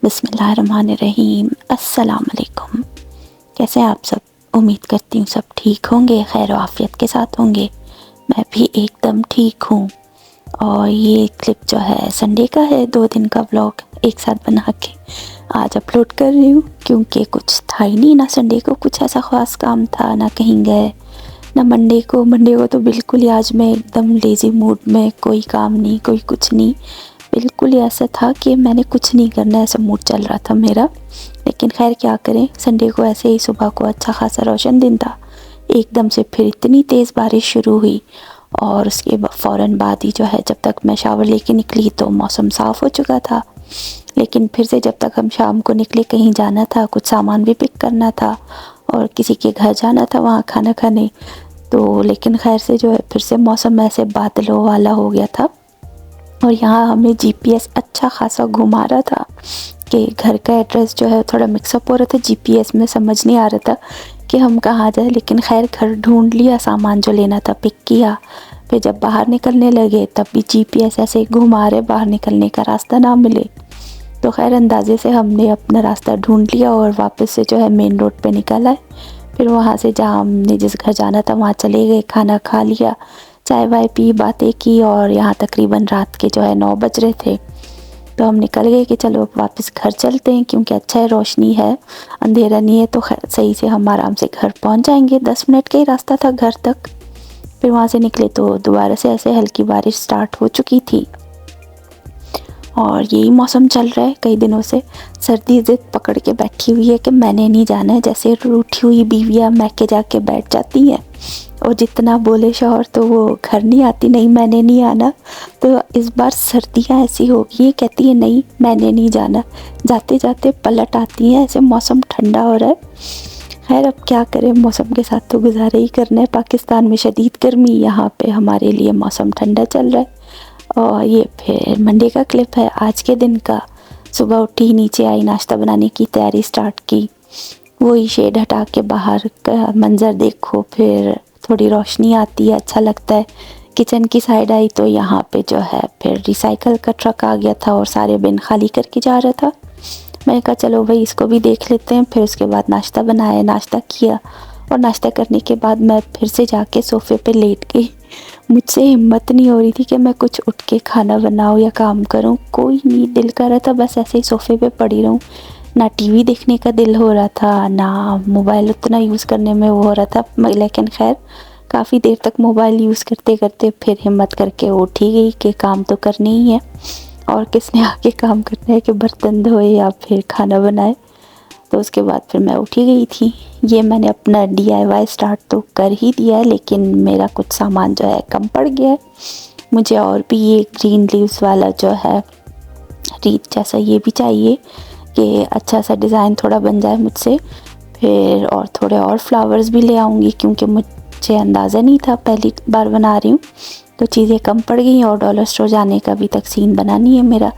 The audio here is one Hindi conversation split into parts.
बिस्मिल्लाहिर्रहमानिर्रहीम। अस्सलाम वालेकुम। कैसे हैं आप सब? उम्मीद करती हूँ सब ठीक होंगे, खैर आफियत के साथ होंगे। मैं भी एकदम ठीक हूँ। और ये क्लिप जो है संडे का है, 2 दिन का व्लॉग एक साथ बना के आज अपलोड कर रही हूँ, क्योंकि कुछ था ही नहीं ना संडे को, कुछ ऐसा ख़ास काम था ना, कहीं गए ना। मंडे को तो बिल्कुल ही आज मैं एकदम लेज़ी मूड में, कोई काम नहीं, कोई कुछ नहीं, बिल्कुल ही ऐसा था कि मैंने कुछ नहीं करना, ऐसा मूड चल रहा था मेरा। लेकिन खैर क्या करें, संडे को ऐसे ही सुबह को अच्छा खासा रोशन दिन था, एकदम से फिर इतनी तेज़ बारिश शुरू हुई। और उसके फ़ौरन बाद ही जो है, जब तक मैं शावर लेके निकली तो मौसम साफ़ हो चुका था। लेकिन फिर से जब तक हम शाम को निकले, कहीं जाना था, कुछ सामान भी पिक करना था और किसी के घर जाना था वहाँ खाना खाने, तो लेकिन खैर से जो है फिर से मौसम ऐसे बादलों वाला हो गया था। और यहाँ हमें जीपीएस अच्छा खासा घुमा रहा था कि घर का एड्रेस जो है थोड़ा मिक्सअप हो रहा था, जीपीएस में समझ नहीं आ रहा था कि हम कहाँ जाए। लेकिन खैर घर ढूंढ लिया, सामान जो लेना था पिक किया। फिर जब बाहर निकलने लगे तब भी जीपीएस ऐसे घुमा रहे, बाहर निकलने का रास्ता ना मिले। तो खैर अंदाजे से हमने अपना रास्ता ढूंढ लिया और वापस से जो है मेन रोड पे निकल आए। फिर वहाँ से जहाँ हमने जिस घर जाना था वहाँ चले गए, खाना खा लिया, चाय वाय पी, बातें की। और यहाँ तकरीबन रात के जो है 9 बज रहे थे, तो हम निकल गए कि चलो वापस घर चलते हैं, क्योंकि अच्छा है, रोशनी है, अंधेरा नहीं है, तो सही से हम आराम से घर पहुँच जाएंगे। 10 मिनट का ही रास्ता था घर तक। फिर वहाँ से निकले तो दोबारा से ऐसे हल्की बारिश स्टार्ट हो चुकी थी। और यही मौसम चल रहा है कई दिनों से। सर्दी ज़िद पकड़ के बैठी हुई है कि मैंने नहीं जाना है, जैसे रूठी हुई बीवियाँ मैके जाके बैठ जाती हैं और जितना बोले शौहर तो वो घर नहीं आती, नहीं मैंने नहीं आना। तो इस बार सर्दियाँ ऐसी हो गई हैं, कहती है नहीं मैंने नहीं जाना, जाते जाते पलट आती हैं, ऐसे मौसम ठंडा हो रहा है। खैर अब क्या करें, मौसम के साथ तो गुजारा ही करना है। पाकिस्तान में शदीद गर्मी, यहाँ पे हमारे लिए मौसम ठंडा चल रहा है। और ये फिर मंडे का क्लिप है आज के दिन का। सुबह उठी, नीचे आई, नाश्ता बनाने की तैयारी स्टार्ट की। वही शेड हटा के बाहर का मंज़र देखो, फिर थोड़ी रोशनी आती है, अच्छा लगता है। किचन की साइड आई तो यहाँ पे जो है फिर रिसाइकल का ट्रक आ गया था और सारे बिन खाली करके जा रहा था। मैंने कहा चलो भाई इसको भी देख लेते हैं। फिर उसके बाद नाश्ता बनाया, नाश्ता किया, और नाश्ता करने के बाद मैं फिर से जाके सोफ़े पे लेट गई। मुझसे हिम्मत नहीं हो रही थी कि मैं कुछ उठ के खाना बनाऊँ या काम करूँ, कोई नहीं, दिल कर रहा था बस ऐसे ही सोफ़े पे पड़ी रहूँ। ना टीवी देखने का दिल हो रहा था, ना मोबाइल उतना यूज़ करने में वो हो रहा था। लेकिन खैर काफ़ी देर तक मोबाइल यूज़ करते करते फिर हिम्मत करके उठ ही गई कि काम तो करनी ही है, और किसने आके काम करना है कि बर्तन धोए या फिर खाना बनाए। तो उसके बाद फिर मैं उठी गई थी। ये मैंने अपना DIY स्टार्ट तो कर ही दिया है, लेकिन मेरा कुछ सामान जो है कम पड़ गया है। मुझे और भी ये ग्रीन लीव्स वाला जो है रीत जैसा ये भी चाहिए कि अच्छा सा डिज़ाइन थोड़ा बन जाए मुझसे। फिर और थोड़े और फ्लावर्स भी ले आऊँगी, क्योंकि मुझे अंदाज़ा नहीं था, पहली बार बना रही हूँ, तो चीज़ें कम पड़ गई। और डॉलर स्टोर जाने का अभी तक सीन बना नहीं है मेरा।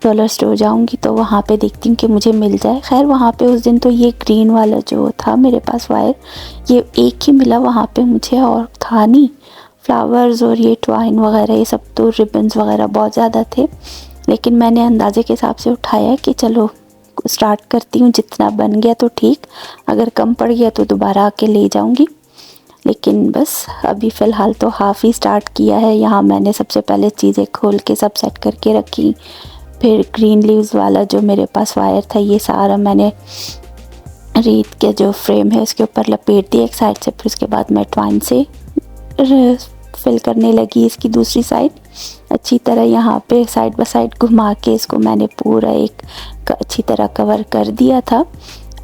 डॉलर स्टोर जाऊंगी तो वहाँ पे देखती हूँ कि मुझे मिल जाए। खैर वहाँ पे उस दिन तो ये ग्रीन वाला जो था मेरे पास वायर, ये एक ही मिला वहाँ पे मुझे, और था नहीं। फ्लावर्स और ये ट्वाइन वगैरह ये सब तो रिबन्स वगैरह बहुत ज़्यादा थे, लेकिन मैंने अंदाजे के हिसाब से उठाया कि चलो स्टार्ट करती हूँ, जितना बन गया तो ठीक, अगर कम पड़ गया तो दोबारा आके ले जाऊँगी। लेकिन बस अभी फ़िलहाल तो हाफ़ ही स्टार्ट किया है। यहाँ मैंने सबसे पहले चीज़ें खोल के सब सेट करके रखी। फिर ग्रीन लीव्स वाला जो मेरे पास वायर था, ये सारा मैंने रीत के जो फ्रेम है उसके ऊपर लपेट दिया एक साइड से। फिर उसके बाद मैं ट्वाइन से फिल करने लगी इसकी दूसरी साइड। अच्छी तरह यहाँ पे साइड बाय साइड घुमा के इसको मैंने पूरा एक अच्छी तरह कवर कर दिया था।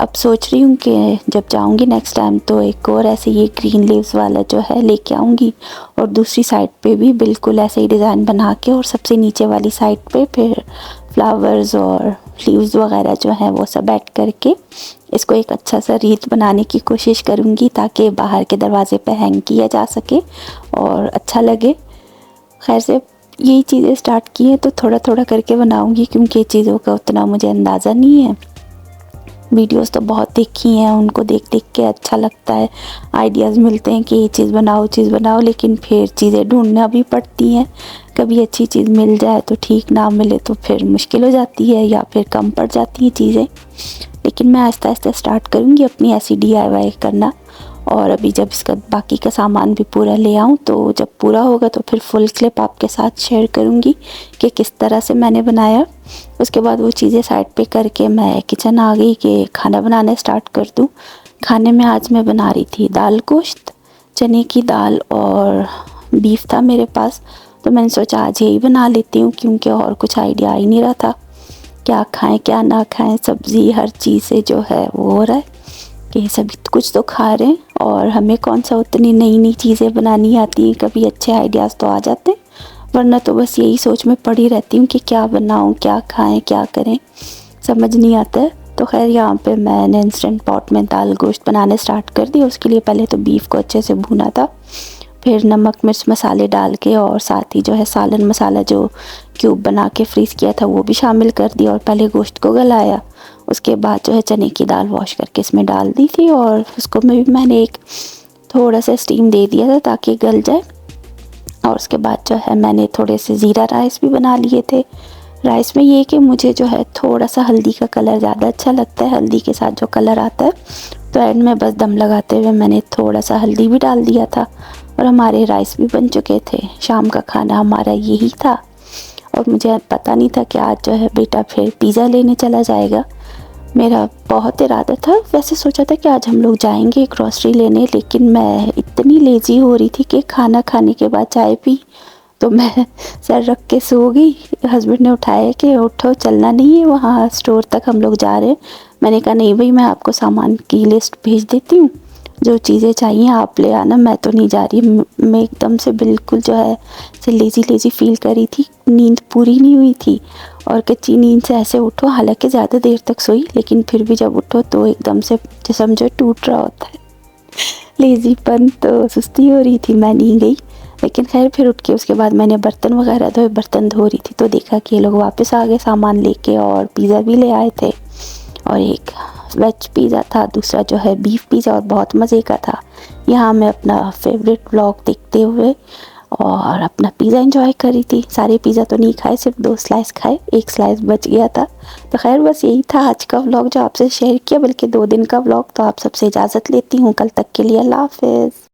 अब सोच रही हूँ कि जब जाऊँगी नेक्स्ट टाइम तो एक और ऐसे ये ग्रीन लीव्स वाला जो है लेके आऊँगी, और दूसरी साइड पे भी बिल्कुल ऐसे ही डिज़ाइन बना के, और सबसे नीचे वाली साइड पे फिर फ्लावर्स और लीव्स वगैरह जो हैं वो सब ऐड करके इसको एक अच्छा सा रीत बनाने की कोशिश करूँगी, ताकि बाहर के दरवाज़े पे हैंग किया जा सके और अच्छा लगे। खैर से यही चीज़ें स्टार्ट की हैं तो थोड़ा थोड़ा करके बनाऊँगी, क्योंकि चीज़ों का उतना मुझे अंदाज़ा नहीं है। वीडियोस तो बहुत देखी हैं, उनको देख देख के अच्छा लगता है, आइडियाज़ मिलते हैं कि ये चीज़ बनाओ, लेकिन फिर चीज़ें ढूंढना भी पड़ती हैं। कभी अच्छी चीज़ मिल जाए तो ठीक, ना मिले तो फिर मुश्किल हो जाती है या फिर कम पड़ जाती हैं चीज़ें। लेकिन मैं आहिस्ता आहिस्ता स्टार्ट करूँगी अपनी ऐसी DIY करना। और अभी जब इसका बाकी का सामान भी पूरा ले आऊँ तो जब पूरा होगा तो फिर फुल क्लिप आपके साथ शेयर करूँगी कि किस तरह से मैंने बनाया। उसके बाद वो चीज़ें साइड पे करके मैं किचन आ गई कि खाना बनाना स्टार्ट कर दूँ। खाने में आज मैं बना रही थी दाल गोश्त, चने की दाल और बीफ था मेरे पास, तो मैंने सोचा आज यही बना लेती हूँ क्योंकि और कुछ आइडिया आ ही नहीं रहा था क्या खाएं क्या ना खाएं। सब्ज़ी हर चीज़ से जो है वो हो रहा है कि सभी कुछ तो खा रहे हैं, और हमें कौन सा उतनी नई नई चीज़ें बनानी आती हैं। कभी अच्छे आइडियाज़ तो आ जाते हैं, वरना तो बस यही सोच में पड़ी रहती हूँ कि क्या बनाऊँ, क्या खाएं, क्या करें, समझ नहीं आता है। तो खैर यहाँ पे मैंने इंस्टेंट पॉट में दाल गोश्त बनाने स्टार्ट कर दिया। उसके लिए पहले तो बीफ को अच्छे से भूना था, फिर नमक मिर्च मसाले डाल के और साथ ही जो है सालन मसाला जो क्यूब बना के फ्रीज़ किया था वो भी शामिल कर दिया और पहले गोश्त को गलाया। उसके बाद जो है चने की दाल वॉश करके इसमें डाल दी थी और उसको मैंने एक थोड़ा सा स्टीम दे दिया था ताकि गल जाए। और उसके बाद जो है मैंने थोड़े से ज़ीरा राइस भी बना लिए थे। राइस में ये कि मुझे जो है थोड़ा सा हल्दी का कलर ज़्यादा अच्छा लगता है, हल्दी के साथ जो कलर आता है, तो एंड में बस दम लगाते हुए मैंने थोड़ा सा हल्दी भी डाल दिया था और हमारे राइस भी बन चुके थे। शाम का खाना हमारा यही था और मुझे पता नहीं था कि आज जो है बेटा फिर पिज़्ज़ा लेने चला जाएगा। मेरा बहुत इरादा था, वैसे सोचा था कि आज हम लोग जाएंगे ग्रॉसरी लेने, लेकिन मैं इतनी लेज़ी हो रही थी कि खाना खाने के बाद चाय पी तो मैं सर रख के सो गई। हस्बैंड ने उठाया कि उठो चलना नहीं है, वहाँ स्टोर तक हम लोग जा रहे हैं। मैंने कहा नहीं भाई, मैं आपको सामान की लिस्ट भेज देती हूँ, जो चीज़ें चाहिए आप ले आना, मैं तो नहीं जा रही। मैं एकदम से बिल्कुल जो है से लेज़ी फील कर रही थी, नींद पूरी नहीं हुई थी और कच्ची नींद से ऐसे उठो, हालांकि ज़्यादा देर तक सोई लेकिन फिर भी जब उठो तो एकदम से जिस्म जो टूट रहा होता है, लेज़ीपन, तो सुस्ती हो रही थी, मैं नहीं गई। लेकिन खैर फिर उठ के उसके बाद मैंने बर्तन वगैरह धोए, बर्तन धो रही थी तो देखा कि ये लोग वापस आ गए सामान लेके और पिज़्ज़ा भी ले आए थे और एक वेज पिज़्ज़ा था, दूसरा जो है बीफ पिज़्ज़ा और बहुत मज़े का था। यहाँ मैं अपना फेवरेट व्लॉग देखते हुए और अपना पिज़्ज़ा एंजॉय कर रही थी। सारे पिज़्ज़ा तो नहीं खाए, सिर्फ 2 स्लाइस खाए, 1 स्लाइस बच गया था। तो खैर बस यही था आज का व्लॉग जो आपसे शेयर किया, बल्कि 2 दिन का व्लॉग। तो आप सबसे इजाज़त लेती हूँ, कल तक के लिए अल्लाह हाफ़िज़।